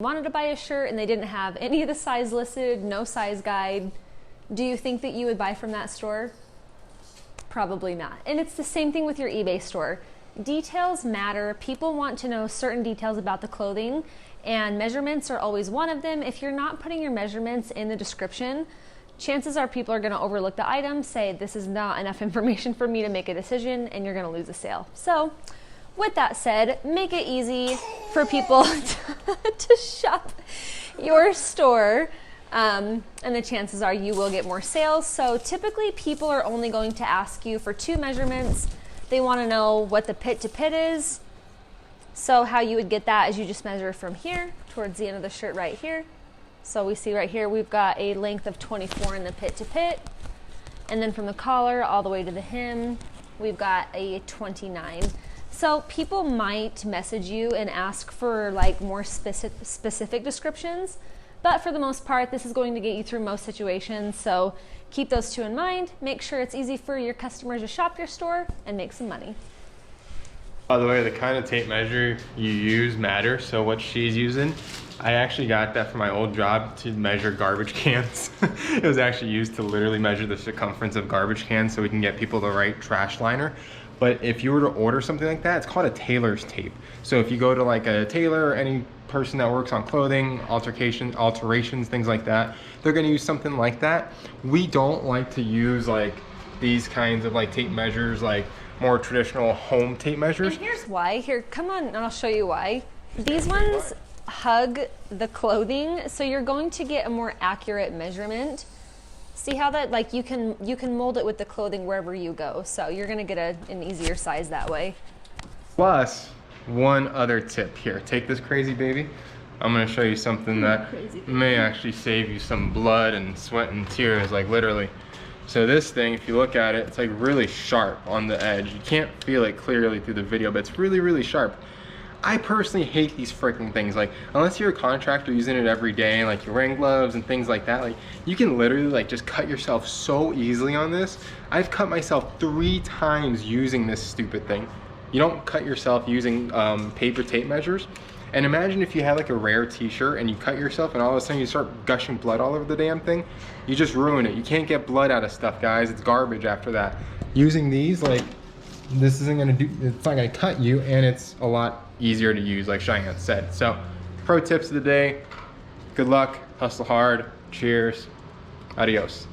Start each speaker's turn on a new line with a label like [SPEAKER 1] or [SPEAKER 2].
[SPEAKER 1] wanted to buy a shirt and they didn't have any of the size listed, no size guide, do you think that you would buy from that store? Probably not. And it's the same thing with your eBay store. Details matter. People want to know certain details about the clothing, and measurements are always one of them. If you're not putting your measurements in the description, chances are people are going to overlook the item, say this is not enough information for me to make a decision, and you're going to lose a sale. So with that said, make it easy for people to shop your store, and the chances are you will get more sales. So typically people are only going to ask you for 2 measurements. They want to know what the pit to pit is. So how you would get that is you just measure from here towards the end of the shirt right here. So we see right here we've got a length of 24 in the pit to pit, and then from the collar all the way to the hem we've got a 29. So people might message you and ask for like more specific descriptions, but for the most part, this is going to get you through most situations. So keep those 2 in mind. Make sure it's easy for your customers to shop your store and make some money.
[SPEAKER 2] By the way, the kind of tape measure you use matters. So what she's using, I actually got that for my old job to measure garbage cans. It was actually used to literally measure the circumference of garbage cans so we can get people the right trash liner. But if you were to order something like that, it's called a tailor's tape. So if you go to like a tailor or any person that works on clothing, alterations, things like that, they're gonna use something like that. We don't like to use like these kinds of like tape measures, like more traditional home tape measures.
[SPEAKER 1] And here's why. Here, come on and I'll show you why. These ones hug the clothing, so you're going to get a more accurate measurement. See how that, like, you can mold it with the clothing wherever you go, so you're gonna get an easier size that way.
[SPEAKER 2] Plus, one other tip here. Take this crazy baby. I'm gonna show you something that may actually save you some blood and sweat and tears, like literally. So this thing, if you look at it, it's like really sharp on the edge. You can't feel it clearly through the video, but it's really, really sharp. I personally hate these freaking things. Like, unless you're a contractor using it every day, like you're wearing gloves and things like that, like you can literally like just cut yourself so easily on this. I've cut myself 3 times using this stupid thing. You don't cut yourself using paper tape measures. And imagine if you had like a rare t-shirt and you cut yourself and all of a sudden you start gushing blood all over the damn thing. You just ruin it. You can't get blood out of stuff, guys. It's garbage after that. Using these, like, this isn't gonna do, it's not gonna cut you, and it's a lot easier to use, like Cheyenne said. So, pro tips of the day: good luck, hustle hard, cheers, adios.